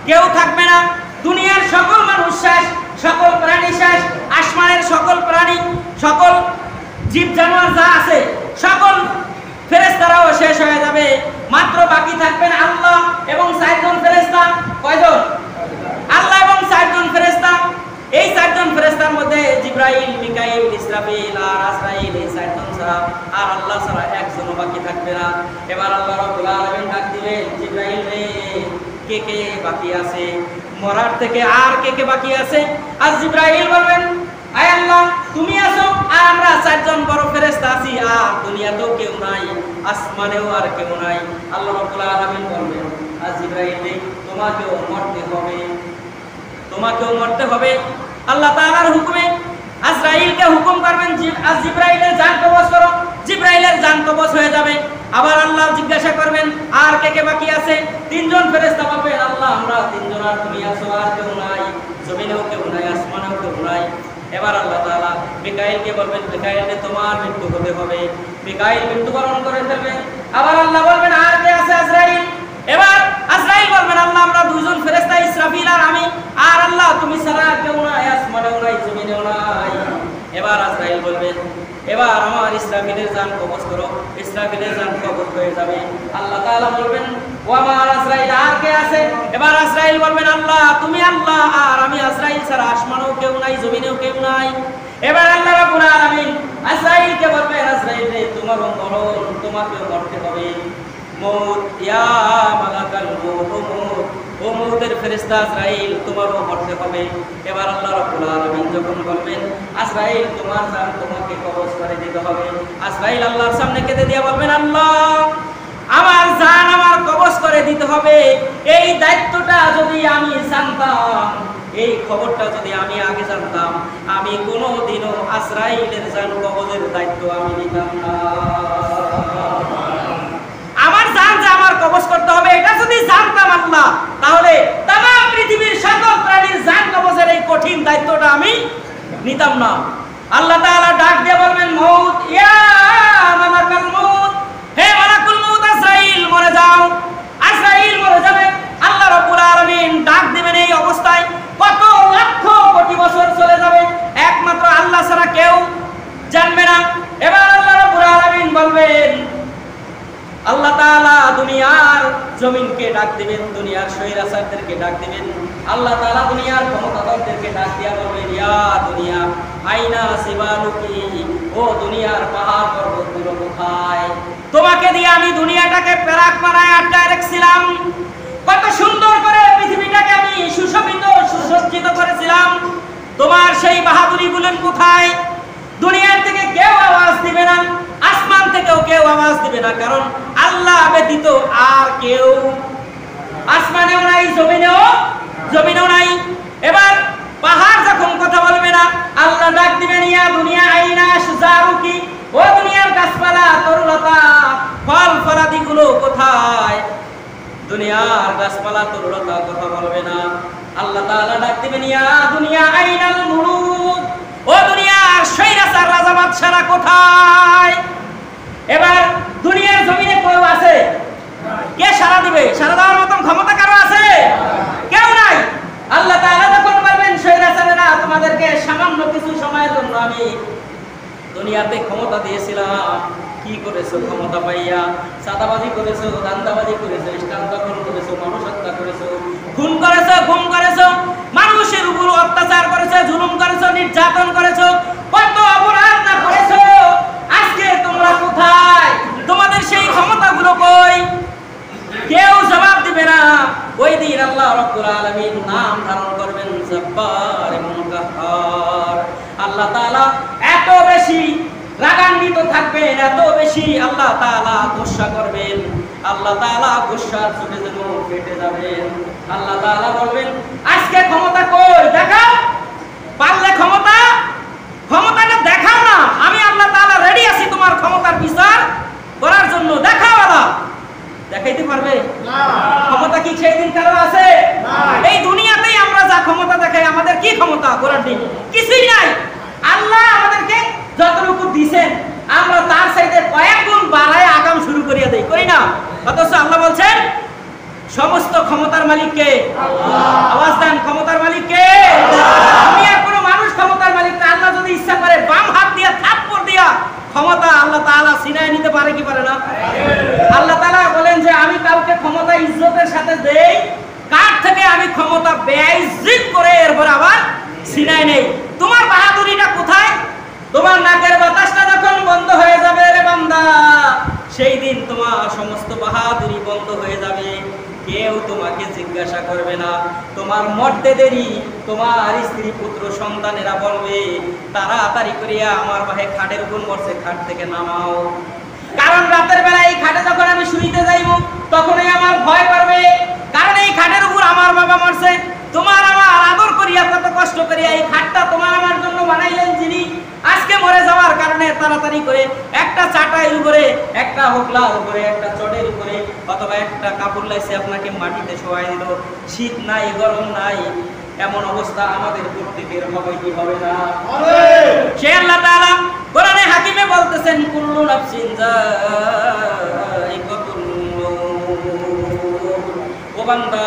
কেউ থাকবে না। দুনিয়ার সকল মানুষ শেষ, সকল প্রাণী শেষ, আসমানের সকল প্রাণী, সকল জীব জানোয়ার যা আছে সকল ফেরেশতারাও শেষ হয়ে যাবে। মাত্র বাকি থাকবেন আল্লাহ এবং 4 জন ফেরেশতা। কয়জন? আল্লাহ এবং 4 জন ফেরেশতা। এই 4 জন ফেরেশতার মধ্যে জিবরাইল, মিকাইল, ইসরাফিল আর আসরাইল, এই 4 জন ছাড়া আর আল্লাহ ছাড়া একজনও বাকি থাকবে না। এবার আল্লাহ রাব্বুল আলামিন ডাক দিলেন, জিবরাইল রে, কে কে বাকি আছে? মরার থেকে আর কে কে বাকি আছে? আর জিবরাইল বলবেন, আয় আল্লাহ, তুমি আছো আর আমরা 4 জন বড় ফেরেশতা আছি, আর দুনিয়াতেও কেউ নাই, আসমানেও আর কেউ নাই। আল্লাহ রাব্বুল আলামিন বলবেন, আর জিবরাইল রে, তোমাকেও মরতে হবে, তোমাকেও মরতে হবে। আল্লাহ তাআলার হুকুমে আজরাইলকে হুকুম করবেন, জিবরাইলের জান কবজ করো। জিবরাইলের জান কবজ হয়ে যাবে। আবার আল্লাহ জিজ্ঞাসা করবেন, আর কে কে বাকি আছে? 3 জন ফেরেশতা বলবেন, আল্লাহ, আমরা 3 জন, আর তুমি আছো, আর কেউ নাই, জমিনেও কেউ নাই, আসমানেও কেউ নাই। এবার আল্লাহ তাআলা মিকাইলকে বলবেন, মিকাইল, তোমার মৃত্যু হতে হবে। মিকাইল মৃত্যুবরণ করে ফেলবে। আবার আল্লাহ বলবেন, আর কে আছে? আজরাইল। এবার আজরাইল বলবেন, আল্লাহ, আমরা 2 জন ফেরেশতা, ইসরাফিল আর আমি, আর আল্লাহ, তুমি ছাড়া কেউ নাই, আসমানেও নাই, জমিনেও নাই। এবার আজরাইল বলবেন, এবার আমার ইসরাফিলের জান কবজ করো। ইসরাফিলের জান কবজ হয়ে যাবে। আল্লাহ তাআলা বলবেন, ও আমার আজরাইল, আর কে আছে? এবার আজরাইল বলবেন, আল্লাহ, তুমি আল্লাহ, আর আমি আজরাইল ছাড়া আসমানেও কেউ নাই, জমিনেও কেউ নাই। এবার আল্লাহ রাব্বুল আলামিন আজরাইলকে বলবেন, আজরাইল রে, তোমারও মরণ, তোমাকেও মরতে হবে। মউত, ইয়া মালাকাল মউত, ও মউতের ফেরেশতা আজরাইল, তোমারও মরতে হবে। এবার আল্লাহ রাব্বুল আলামিন যখন বলবেন, আজরাইল, তোমার জান তোমাকে কবজ করে দিতে হবে, আজরাইল আল্লাহর সামনে কেঁদে দিয়ে বলবেন, আল্লাহ, আমার জান আমার কবজ করে দিতে হবে। এই দায়িত্বটা যদি আমি জানতাম, এই খবরটা যদি আমি আগে জানতাম, আমি কোনোদিনও আজরাইলের জান কবজের দায়িত্ব আমি নিতাম না। আমার জান যে আমার কবজ করতে হবে, এটা যদি জানতাম আল্লাহ, তাহলে तमाम পৃথিবীর সকল প্রাণীর জান কবজের এই কঠিন দায়িত্বটা আমি নিতাম না। আল্লাহ তাআলা ডাক দিয়ে বলবেন, মউত, ইয়া মালাকাল মউত, হে মালাকুল মউত, আজরাইল মরে যাও। আজরাইল মরে যাবে। আল্লাহ রাব্বুল আলামিন ডাক দিবেন। এই অবস্থায় কত লক্ষ কোটি বছর চলে যাবে, একমাত্র আল্লাহ ছাড়া কেউ জানবে না। এবার আল্লাহ রাব্বুল আলামিন বলবেন, আল্লাহ তাআলা দুনিয়ার জমিনকে ডাক দিবেন, দুনিয়ার শৈরাচারদেরকে ডাক দিবেন। আল্লাহ তাআলা দুনিয়ার ক্ষমতাধরদেরকে ডাক দিয়া বলবেন, ইয়া দুনিয়া, আইনা সিবালুকি, ও দুনিয়ার পাহাড় পর্বতগুলো কোথায়? তোমাকে দিয়ে আমি দুনিয়াটাকে পেরাক মারায় আটকায় রেখেছিলাম, কত সুন্দর করে পৃথিবীটাকে আমি সুশোভিত সুসজ্জিত করেছিলাম, তোমার সেই বাহাদুরিগুলো কোথায়? দুনিয়ার থেকে কেউ আওয়াজ দিবে না, আসমান থেকেও কেউ আওয়াজ দিবে না, কারণ আল্লাহ ব্যতীত আর কেউ আসমানেও নাই, জমিনেও নাই। এবার পাহাড় যখন কথা বলবে না, আল্লাহ ডাক দিবেন, ইয়া দুনিয়া, আইনা সুজারুকি, ও দুনিয়ার গাছপালা, তরুলতা, ফল ফলাদিগুলো কোথায়? দুনিয়ার গাছপালা, তরুলতা কথা বলবে না। আল্লাহ তাআলা ডাক দিবেন, ইয়া দুনিয়া আইনাল মুলুক, ও দুনিয়ার শৈরাচার রাজা বাদশারা কোথায়? এবার দুনিয়ার জমিনে কেউ আছে? কে সাড়া দিবে? সাড়া দেওয়ার মতন ক্ষমতা কারো আছে? কেউ নাই। আল্লাহ তাআলা তখন বলবেন, শৈরাচারেরা, তোমাদেরকে সামান্য কিছু সময়ের জন্য আমি দুনিয়াতে ক্ষমতা দিয়েছিলাম, কি করেছো ক্ষমতা পাইয়া? চাঁদাবাজি করেছো, দান্দাবাজি করেছো, স্থান দখল করেছো, মানুষ হত্যা করেছো, খুন করেছো, গুম করেছো, মানুষের উপর অত্যাচার করেছো, জুলুম করেছো, নির্যাতন করেছো, কত অপরাধ না করেছো। আজকে তোমরা কোথায়? তোমাদের সেই ক্ষমতাগুলো কই? কেউ জবাব দিবে না। ওই দিন আল্লাহ রাব্বুল আলামিন নাম ধারণ করবেন জব্বার এবং কাহ্হার। আল্লাহ তাআলা এত বেশি রাগান্বিত থাকবেন, এত বেশি আল্লাহ তাআলা গোসা করবেন, আল্লাহ তাআলা গোসার চোটে যেন কেটে যাবেন। আল্লাহ তাআলা বলবেন, আজকে ক্ষমতা কই? দেখাও, পারলে ক্ষমতাটা দেখাও না, আমি আল্লাহ তাআলা রেডি আছি তোমার ক্ষমতার বিচার করার জন্য। দেখাও। আল্লাহ দেখাইতে পারবে না। ক্ষমতা কি সেই দিন কারো আছে? এই দুনিয়াতেই আমরা যা ক্ষমতা দেখাই, আমাদের কি ক্ষমতা করার দিন? কিছুই নাই। আল্লাহ আমাদেরকে যতটুকু দিবেন আমরা তার চাইতে কয়েক গুণ বাড়ায় আগাম শুরু করিয়া দেই, করি না? অথচ আল্লাহ বলছেন সমস্ত ক্ষমতার মালিক কে? আল্লাহ। আওয়াজ দেন, ক্ষমতার মালিক কে? আল্লাহ। দুনিয়ার কোনো মানুষ ক্ষমতার মালিক না। আল্লাহ যদি ইচ্ছা করে বাম হাত দিয়া থাপ্পড় দিয়া ক্ষমতা আল্লাহ তাআলা ছিনায় নিতে পারে কি পারে না? আল্লাহ তাআলা বলেন যে আমি কাউকে ক্ষমতা ইজ্জতের সাথে দেই, কার থেকে আমি ক্ষমতা বেইজ্জত করে এরপর আবার ছিনায় নেই। তোমার বাহাদুরিটা কোথায়? তোমার নাকের বাতাসটা যখন বন্ধ হয়ে যাবে রে বান্দা, সেই দিন তোমার সমস্ত বাহাদুরি বন্ধ হয়ে যাবে। কেউ তোমাকে জিজ্ঞাসা করবে না। তোমার মরতে দেরি, তোমার স্ত্রী পুত্র সন্তানেরা বলবে, তাড়াতাড়ি করিয়া আমার ভাই খাটের উপর মরছে, খাট থেকে নামাও। কারণ রাতের বেলা এই খাটে যখন আমি শুইতে যাইব, তখনই আমার ভয় করবে, কারণ এই খাটের উপর আমার বাবা মরছে। তোমার আমার আদর করিয়া, কত কষ্ট করিয়া এই খাটটা তোমার আমার জন্য বানাইলেন যিনি, আজকে মরে যাওয়ার কারণে তাড়াতাড়ি করে একটা চাটাইয়ের উপরে, একটা হোকলার উপরে, একটা চটের উপরে অথবা একটা কাপড় লাইছে আপনাকে মাটিতে শোয়াই দিল। শীত নাই, গরম নাই, এমন অবস্থা আমাদের প্রত্যেকের হবে কি হবে না? সে আল্লাহ তাআলা কোরআনে হাকিমে বলতেছেন, কুল্লু নাফসিন যায়িকাতুল মউত, ও বান্দা,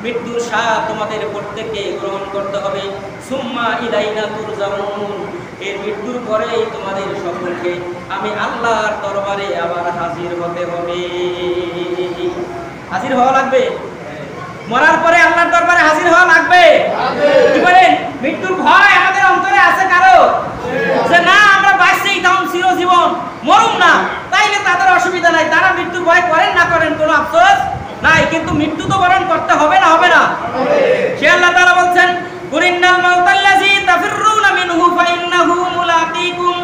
মৃত্যুর স্বাদ তোমাদের প্রত্যেককে গ্রহণ করতে হবে। সুম্মা ইলাইনা তুরজাউন, এই মৃত্যুর পরেই তোমাদের সকলকে আমি আল্লাহর দরবারে আবার হাজির হতে হবে। হাজির হওয়া লাগবে। মরার পরে আল্লাহর দরবারে হাজির হওয়া লাগবে। কি বলেন? মৃত্যুর ভয় আমাদের অন্তরে আছে কারো? যে না, আমরা বাঁচছি তখন চিরজীবন, মরুম না, তাইলে তাদের অসুবিধা নাই। তারা মৃত্যুর ভয় করেন না করেন, কোনো আফসোস নাই। কিন্তু মৃত্যু তো বরণ করতে হবে না, হবে না? সে আল্লাহ তাআলা বলছেন, কুরিন্নাল মাউতাল্লাযী তাফিররুনা মিনহু ফাইন্নাহু মুলাকীকুম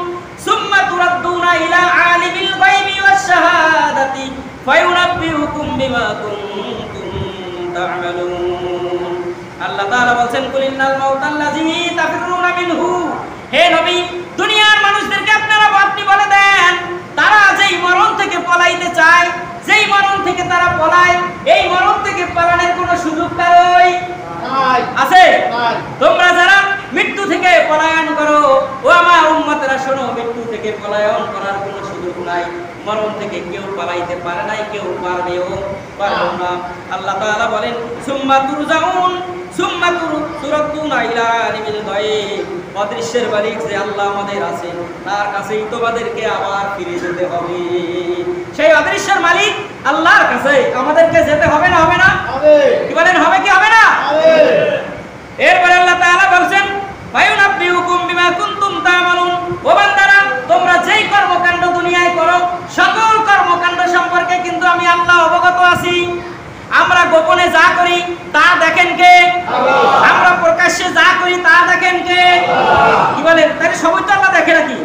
সুম্মা তুরাদ্দুনা ইলা আলিমিল গায়বি ওয়াশ শাহাদাতি ফায়ুনাব্বিউকুম বিমা কুনতুম তা'মালুন। আল্লাহ তাআলা বলছেন, কুলিন্নাল মাউতাল্লাযী তাফিররুনা মিনহু, হে নবী, দুনিয়ার মানুষদেরকে আপনি বলে দেন, তারা যেই মরণ থেকে পলাইতে চায়, যেই মরণ থেকে তারা পলায়, এই মরণ থেকে পালানোর কোনো সুযোগ কারোই আছে? তোমরা যারা মৃত্যু থেকে পলায়ন করো, ও আমার উম্মতেরা শোনো, মৃত্যু থেকে পলায়ন করার কোনো সুযোগ নাই। মরণ থেকে কেউ পালাইতে পারে নাই, কেউ পারবেও না। আল্লাহ তাআলা বলেন, সুম্মা তুরজাউন, সুম্মা তুরাদ্দুনা ইলা আলিমিল গায়ব, অদৃশ্যের মালিক যে আল্লাহ আমাদের আছে, তার কাছেই তোমাদেরকে আবার ফিরে যেতে হবে। সেই অদৃশ্যের মালিক আল্লাহর কাছে আমাদেরকে যেতে হবে না, হবে না? কি বলেন, হবে কি হবে না? এরপরে আল্লাহ তাআলা বলছেন, ফায়ুনাব্বিউকুম বিমা কুনতুম তা'মালুন, ও বান্দারা, তোমরা যেই কর্মকাণ্ড দুনিয়ায় করো, সকল কর্মকাণ্ড সম্পর্কে কিন্তু আমি আল্লাহ অবগত আছি। আমরা গোপনে যা করি তা দেখেন কে? আল্লাহ। আমরা প্রকাশ্যে যা করি তা দেখেন কে? আল্লাহ। কি বলেন, তাহলে সবই তো আল্লাহ দেখে নাকি?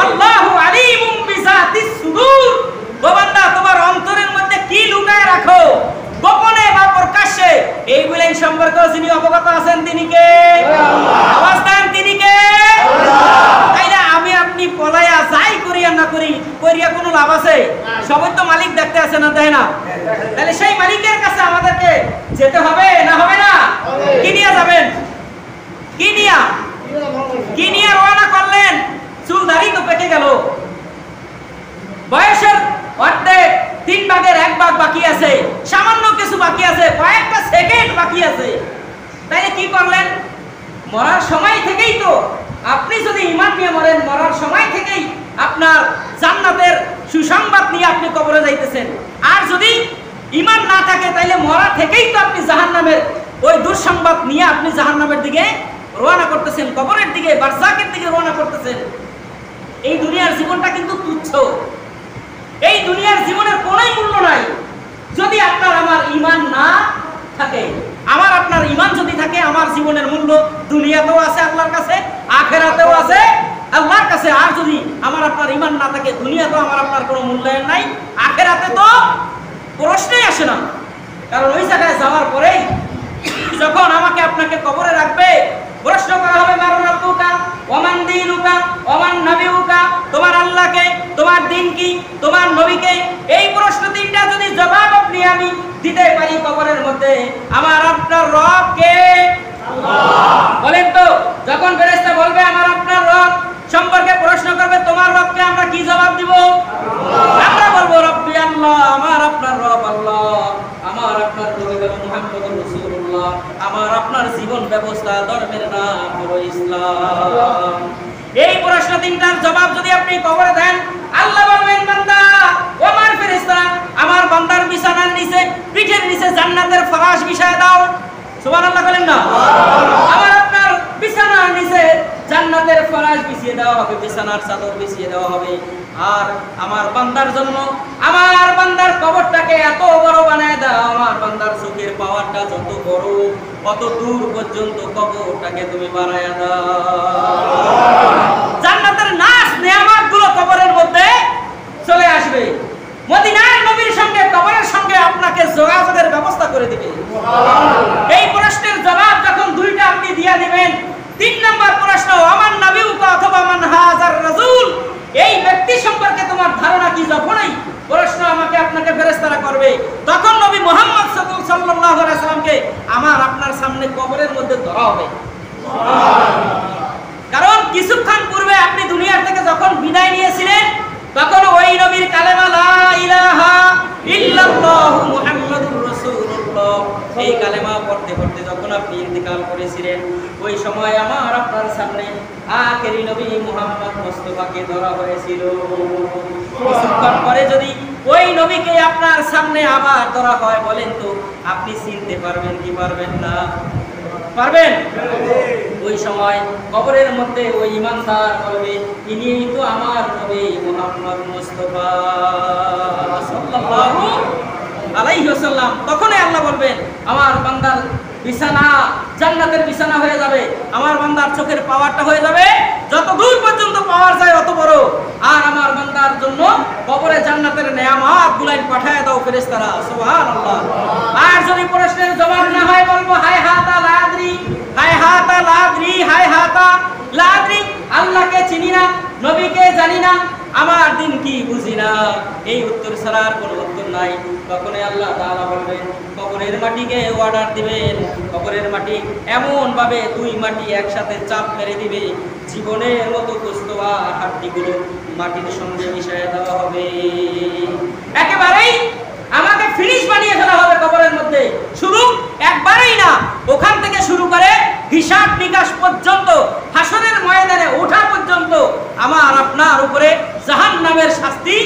আল্লাহু আলিমুম বিযাতিস সুদূর, ও বান্দা, তোমার অন্তরের মধ্যে কি লুকায় রাখো, গোপনে বা প্রকাশ্যে, এইগুলাই সম্পর্কে যিনি অবগত আছেন তিনি কে? আল্লাহ। আওয়াজ দেন, তিনি কে? আল্লাহ। তাই না, আমি আপনি পলায়া যাই করি আর না করি, করিয়া কোনো লাভ আছে? সবই তো মালিক দেখতে আছে না, তাই না? তাহলে সেই মালিকের কাছে আমাদেরকে যেতে হবে না, হবে না? কি নিয়ে বয়সের অর্ধেক 3 ভাগের 1 ভাগ বাকি আছে, সামান্য কিছু বাকি আছে, কয়েকটা সেকেন্ড বাকি আছে, তাইলে কি করলেন? মরার সময় থেকেই তো আপনি যদি ঈমান নিয়ে মরেন, মরার সময় থেকেই আপনার জান্নাতের সুসংবাদ নিয়ে আপনি কবরে যাইতেছেন। আর যদি ঈমান না থাকে তাইলে মরা থেকেই তো আপনি জাহান্নামের ওই দুঃসংবাদ নিয়ে আপনি জাহান্নামের দিকে রওনা করতেছেন, কবরের দিকে, বারজাকের দিকে রওনা করতেছেন। এই দুনিয়ার জীবনটা কিন্তু তুচ্ছ। এই দুনিয়ার জীবনের কোনো মূল্য নাই যদি আপনার আমার ঈমান না থাকে। আমার আপনার ঈমান যদি থাকে, আমার জীবনের মূল্য দুনিয়াতেও আছে আল্লাহর কাছে, আখিরাতেও আছে আল্লাহর কাছে। আর যদি আমার আপনার ঈমান না থাকে, দুনিয়াতেও আমার আপনার কোনো মূল্যায়ন নাই, আখিরাতে তো প্রশ্নই আসে না। কারণ ওই জায়গায় যাওয়ার পরেই যখন আমাকে আপনাকে কবরে রাখবে, প্রশ্ন করা হবে মান রাব্বুকা ওয়া মান দীনুকা ওয়া মান নবিয়ুকা, তোমার আল্লাহকে, তোমার দিন কি, তোমার নবীকে। এই প্রশ্ন তিনটা যদি জবাব আপনি আমি দিতে পারি কবরের মধ্যে, আমার আপনার রব কে? আল্লাহ। বলেন তো, যখন ফেরেশতা বলবে আমার আপনার রব সম্পর্কে প্রশ্ন করবে, তোমার রবকে, আমরা কি জবাব দিব? আল্লাহ। আমরা বলবো রব্বি আল্লাহ, আমার আপনার রব আল্লাহ, আমার আপনার নবী হলো মুহাম্মদুর রাসূলুল্লাহ, আমার আপনার জীবন ব্যবস্থা, ধর্মের নাম হলো ইসলাম। এই প্রশ্ন তিনটার জবাব যদি আপনি কবরে দেন, আল্লাহ বলবেন বান্দা ও আমার ফেরেশতা, আমার বান্দার বিছানার নিচে, পিঠের নিচে জান্নাতের ফরাশ বিছায় দাও। সুবহানাল্লাহ বলেন না? আমার আপনার বিছানার নিচে জান্নাতের ফরাশ বিছিয়ে দেওয়া হবে, বিছানার চাদর বিছিয়ে দেওয়া হবে। আর আমার বান্দার জন্য আমার বান্দার কবরটাকে এত বড় বানায় দাও, আমার বান্দার চোখের পাওয়ারটা যত বড় কত দূর পর্যন্ত কবরটাকে তুমি বানায় দাও। জান্নাতের নাজ নেয়ামতগুলো কবরের মধ্যে চলে আসবে। মদিনার নবীর সঙ্গে কবরের সঙ্গে আপনাকে যোগাযোগের ব্যবস্থা করে দিবে। এই প্রশ্নের জবাব যখন দুইটা আপনি দিয়া দিবেন, 3 নম্বর প্রশ্ন ওমান নবিয়ুকা অথবা মান হাযার রাসূল, এই ব্যক্তি সম্পর্কে তোমার ধারণা কি? যখনই প্রশ্ন আমাকে আপনাকে ফেরেশতারা করবে, তখন নবী মুহাম্মদ সাল্লাল্লাহু আলাইহি সাল্লামকে আমার আপনার সামনে কবরের মধ্যে ধরা হবে। কারণ কিছুক্ষণ পূর্বে আপনি দুনিয়ার থেকে যখন বিদায় নিয়েছিলেন, তখন ওই নবীর কালেমা লা ইলাহা ইল্লাল্লাহু মুহাম্মাদুর রাসূলুল্লাহ, এই কালেমা পড়তে পড়তে যখন আপনি ইন্তেকাল করেছিলেন, ওই সময় আমার আপনার সামনে আখেরি নবী মুহাম্মদ মুস্তাফাকে ধরা হয়েছিল। কিছুক্ষণ পরে যদি ওই নবীকে আপনার সামনে আবার ধরা হয়, বলেন তো আপনি চিনতে পারবেন কি পারবেন না? পারবেন? ওই সময় কবরের মধ্যে ওই ঈমানদার বলবে, ইনিই তো আমার নবী মুহাম্মদ মুস্তাফা সাল্লাল্লাহু আলাইহি ওয়াসাল্লাম। তখনই আল্লাহ বলবেন, আমার বান্দার বিছানা জান্নাতের বিছানা হয়ে যাবে, আমার বান্দার চোখের পাওয়ারটা হয়ে যাবে যত দূর পর্যন্ত পাওয়ার যায় অত বড়। আর আমার বান্দার জন্য কবরে জান্নাতের নেয়ামত গুলাই পাঠায় দাও ফেরেশতারা। সুবহানাল্লাহ। আর যদি প্রশ্নের জবাব না হয়, বলবো হায় হাতা লাদ্রি, হায় হাতা লাদ্রি, হায় হাতা লাদ্রি, আল্লাহকে চিনি না, নবীকে জানি না, আমার দিন কি বুঝি না। এই উত্তর ছাড়া আর কোনো উত্তর নাই। তখনই আল্লাহ তাআলা বলবেন, কবরের মাটিকে অর্ডার দিবেন, কবরের মাটি এমন ভাবে দুই মাটি একসাথে চাপ মেরে দিবে, জীবনের মতো গোশত আর হাড্ডিগুলো মাটির সঙ্গে মিশিয়ে দেওয়া হবে। একেবারেই আমাকে ফিনিশ বানিয়ে ফেলা হবে কবরের মধ্যে। শুরু একবারেই না, ওখান থেকে শুরু করে হিসাব নিকাশ পর্যন্ত, হাসরের ময়দানে ওঠা পর্যন্ত আমার আপনার উপরে জাহান্নামের শাস্তি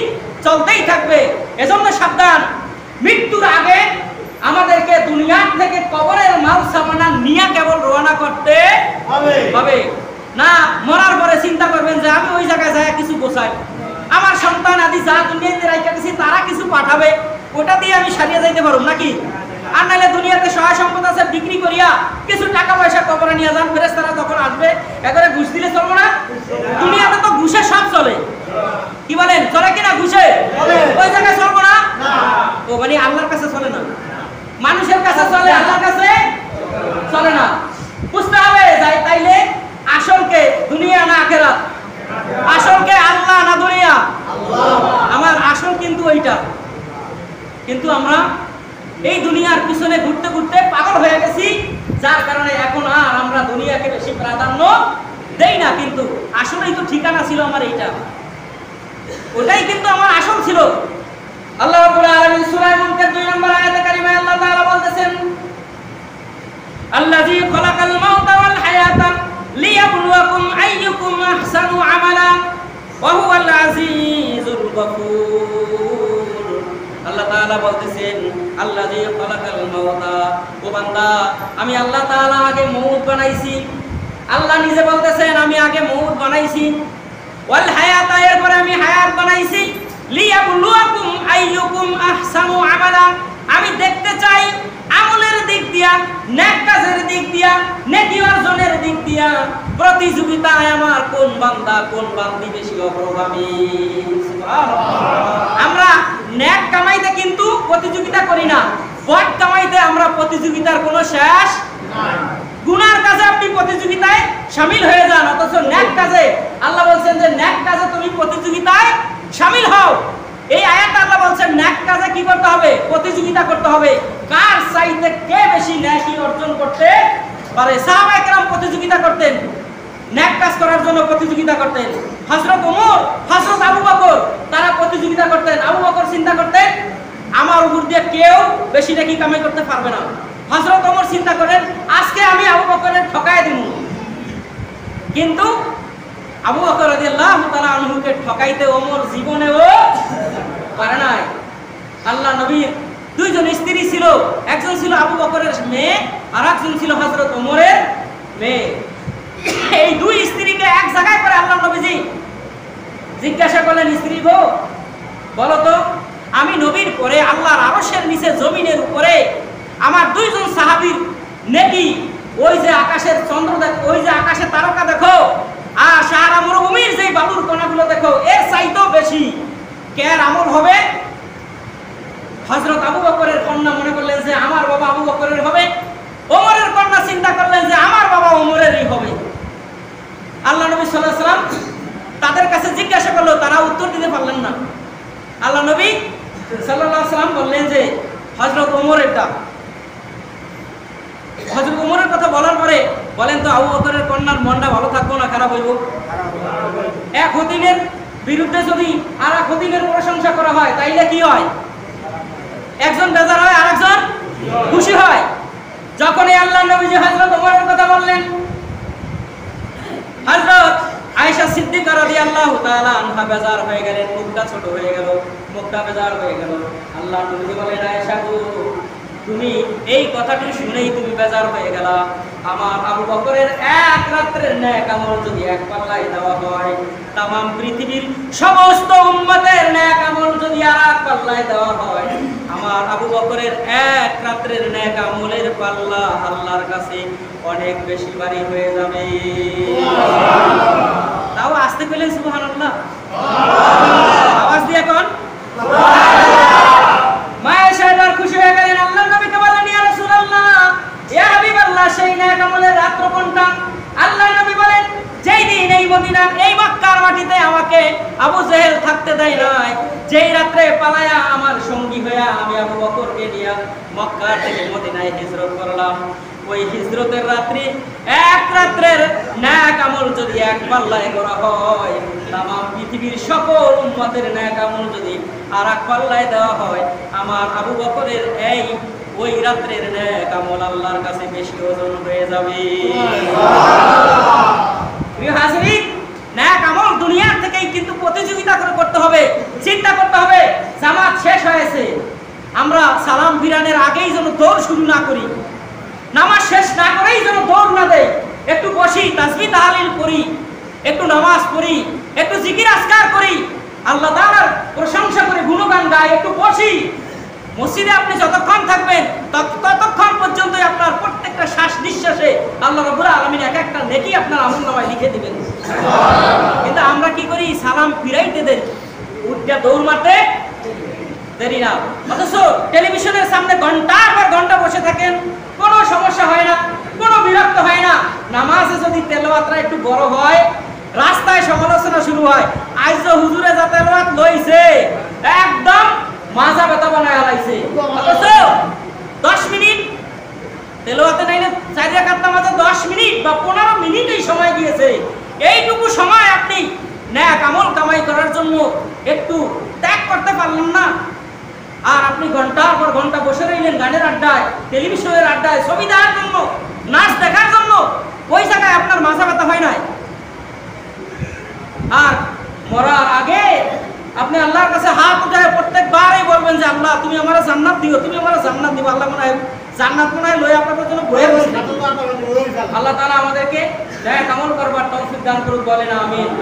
চলতেই থাকবে। এজন্য সাবধান, মৃত্যুর আগে আমাদেরকে দুনিয়া থেকে কবরের মাল সামানা নিয়ে কেবল রওনা করতে হবে না। মরার পরে চিন্তা করবেন যে আমি ওই জায়গায় যাই কিছু গোছাই, আমার সন্তান আদি যা দুনিয়াতে রাইখা গেছি তারা কিছু পাঠাবে, ওটা দিয়ে আমি সারিয়ে যাইতে পারব নাকি? আর নাহলে দুনিয়াতে সহায় সম্পদ আছে, বিক্রি করিয়া কিছু টাকা পয়সা কবরে নিয়ে যান, ফেরেশতারা যখন আসবে একবারে ঘুষ দিলে চলবে না? দুনিয়াতে তো ঘুষে সব চলে, কি বলেন? চলে কিনা ঘুষে? ওই জায়গায় চলবো না? ও মানে আল্লাহর কাছে চলে না, মানুষের কাছে চলে, আল্লাহর কাছে চলে না। বুঝতে হবে যাই তাইলে আসলকে দুনিয়া না আখিরাত, আসলকে আল্লাহ না দুনিয়া? আমার আসল কিন্তু ওইটা। কিন্তু আমরা এই দুনিয়ার পিছনে ঘুরতে ঘুরতে পাগল হয়ে গেছি, যার কারণে এখন আর আমরা দুনিয়াকে বেশি প্রাধান্য দেই না। কিন্তু আসলেই তো ঠিকানা ছিল আমার এইটা। ওটাই কিন্তু আমার আসল ছিল। আল্লাহ রাব্বুল আলামিন সূরা মুনকার 2 নম্বর আয়াতে কারিমায় আল্লাহ তাআলা বলতেছেন, আল্লাযী খালাকাল মাউতা ওয়াল হায়াতা লিয়াবলুয়াকুম আইয়ুকুম আহসানু আমালা ওয়া হুয়াল আজিজুল গফুর। আল্লাহ তাআলা বলতেছেন, আল্লাযী খালাকাল মাউতা, ও বান্দা আমি আল্লাহ তাআলা আগে মউত বানাইছি। আল্লাহ নিজে বলতেছেন আমি আগে মউত বানাইছি, ওয়াল হায়াতা এরপরে আমি হায়াত বানাইছি, লিয়াবলুয়াকুম আইয়ুকুম আহসানু আমালা, আমি দেখতে চাই আমলের দিক দিয়া, নেক কাজের দিক দিয়া, নেকি অর্জনের দিক দিয়া প্রতিযোগিতায় আমার কোন বান্দা কোন বান্দি বেশি অগ্রগামী। সুবহানাল্লাহ। আমরা নেক কামাইতে কিন্তু প্রতিযোগিতা করি না, বদ কামাইতে আমরা প্রতিযোগিতার কোনো শেষ নাই। গুনার কাজে আপনি প্রতিযোগিতায় শামিল হয়ে যান, অথচ নেক কাজে আল্লাহ বলছেন যে নেক কাজে তুমি প্রতিযোগিতায় শামিল হও। এই আয়াতে আল্লাহ বলছেন নেক কাজে কি করতে হবে? প্রতিযোগিতা করতে হবে। কার চাইতে কে বেশি নেকি অর্জন করতে পারে। সাহাবায়ে কেরাম প্রতিযোগিতা করতেন, নেক কাজ করার জন্য প্রতিযোগিতা করতেন। হযরত ওমর, হযরত আবু বকর তারা প্রতিযোগিতা করতেন। আবু বকর চিন্তা করতেন আমার উপর দিয়ে কেউ বেশি নেকি কামাই করতে পারবে না। হযরত ওমর চিন্তা করেন আজকে আমি আবু বকরের ঠকায় দিব, কিন্তু আবু বকর রাদিয়াল্লাহু তাআলা আনহুকে ঠকাইতে ওমর জীবনেও পারে নাই। আল্লাহ নবীর দুইজন স্ত্রী ছিল, একজন ছিল আবু বকরের মেয়ে আর একজন ছিল হযরত ওমরের মেয়ে। এই দুই স্ত্রীকে এক জায়গায় করে আল্লাহ নবীজি জিজ্ঞাসা করলেন, স্ত্রী গো বলো তো আমি নবীর পরে আল্লাহর আরশের নিচে জমিনের উপরে আমার দুইজন সাহাবীর নেকি, ওই যে আকাশের চন্দ্র দেখো, ওই যে আকাশের তারকা দেখো, আর সাহারা মরুভূমির যে বালুর কণাগুলো দেখো, এর চাইতেও বেশি কার আমল হবে? হযরত আবু বকরের কন্যা মনে করলেন যে আমার বাবা আবু বকরের হবে, ওমরের কন্যা চিন্তা করলেন যে আমার বাবা ওমরেরই হবে। আল্লাহ নবী সাল্লাল্লাহু আলাইহি সাল্লাম তাদের কাছে জিজ্ঞাসা করলো, তারা উত্তর দিতে পারলেন না। আল্লাহ নবী সাল্লাল্লাহু আলাইহি সাল্লাম বললেন যে হযরত ওমরেরটা। হযরত ওমরের কথা বলার পরে বলেন তো আবু বকরের কন্যার মনটা ভালো থাকবো না খারাপ হইব? এক খতিবের বিরুদ্ধে যদি আর এক খতিবের প্রশংসা করা হয় তাইলে কি হয়? একজন বেজার হয় আর একজন খুশি হয়। যখন এই আল্লাহর নবী হযরত ওমরের কথা বললেন, হযরত আয়েশা সিদ্দিকা রাদিয়াল্লাহু তাআলা আনহা বেজার হয়ে গেলেন, মুখটা ছোট হয়ে গেল, মুখটা বেজার হয়ে গেল। আল্লাহর নবী বলেন, আয়েশা গো তুমি এই কথাটি শুনেই তুমি বেজার হয়ে গেলা। আমার আবু বকরের এক রাতের নেক আমল যদি এক পাল্লায় দেওয়া হয়, तमाम পৃথিবীর সমস্ত উম্মতের নেক আমল যদি আর এক পাল্লায় দেওয়া হয়, আমার আবু বকরের এক রাতের নেক আমলের পাল্লা আল্লাহর কাছে অনেক বেশি ভারী হয়ে যাবে। তাও আসতে পেলেন সুবহানাল্লাহ, আওয়াজ দিয়ে কোন মায়ের সাহেবার খুশি হয়ে গেলেন। আল্লাহর নবীকে বললেন, ইয়া রাসূলুল্লাহ, ইয়া হাবিবাল্লাহ, সেই নেক আমলের রাত্র কোনটা? আল্লাহর নবী বলেন, যেই দিন এই মদিনা এই মক্কার মাটিতে আমাকে আবু জেহেল থাকতে দেয় নাই, যেই রাত্রে পালায়া আমার সঙ্গী হইয়া আমি আবু বকরকে নিয়ে মক্কা থেকে মদিনায় হিজরত করলাম, ওই হিজরতের রাত্রি এক রাত্রের নেক আমল যদি এক পাল্লায় করা হয়, तमाम পৃথিবীর সকল উম্মতের নেক আমল যদি আর এক পাল্লায় দেওয়া হয়, আমার আবু বকরের এই ওই রাত্রের নেক আমল আল্লাহর কাছে বেশি ওজন হয়ে যাবে। প্রিয় হাজিরিন, নেক আমল দুনিয়ার থেকেই কিন্তু প্রতিযোগিতা করতে হবে, চিন্তা করতে হবে। জামাত শেষ হয়েছে, আমরা সালাম ফিরানের আগেই যেন দৌড় শুরু না করি, নামাজ শেষ না করেই যেন দৌড় না দেই, একটু বসি, তাসবিহ তাহলিল করি, একটু নামাজ পড়ি, একটু জিকির আজকার করি, আল্লাহ তাআলার প্রশংসা করে গুণগান গাই, একটু বসি। মসজিদে আপনি যতক্ষণ থাকবেন ততক্ষণ পর্যন্ত আপনার প্রত্যেকটা শ্বাস নিঃশ্বাসে আল্লাহ রাব্বুল আলামিন এক একটা নেকি আপনার আমলনামায় লিখে দিবেন। কিন্তু আমরা কি করি? সালাম ফিরাইতে দেরি, উঠে দৌড় মারতে দেরি না, অথচ টেলিভিশনের সামনে ঘন্টার পর ঘন্টা বসে থাকেন, কোনো সমস্যা হয় না, কোনো বিরক্ত হয় না। নামাজে যদি তেলাওয়াতটা একটু বড় হয়, রাস্তায় সমালোচনা শুরু হয়, আজ যে হুজুরে যা তেলাওয়াত লইছে একদম মাজা ব্যথা বানায় আলাইছে, অথচ 10 মিনিট তেলাওয়াতে নাইলে 4 রাকাত নামাজে 10 মিনিট বা 15 মিনিটই সময় গিয়েছে। এইটুকু সময় আপনি ন্যাক আমল কামাই করার জন্য একটু ত্যাগ করতে পারলেন না? আর আপনি ঘন্টার পর ঘন্টা বসে রইলেন গানের আড্ডায়, টেলিভিশনের আড্ডায়, ছবি দেখার জন্য, নাচ দেখার জন্য। ওই জায়গায় আপনার মাথা ব্যথা হয় নাই? আর মরার আগে আপনি আল্লাহর কাছে হাত উঠায় প্রত্যেকবারই বলবেন যে আল্লাহ তুমি আমার জান্নাত দিও, তুমি আমার জান্নাত দিও। আল্লাহ মনে হয় জান্নাত মনে হয় লয়ে আপনাদের জন্য বয়ে রয়েছে। আল্লাহ তাআলা আমাদেরকে ন্যাক আমল করবার তৌফিক দান করুক, বলেন আমিন।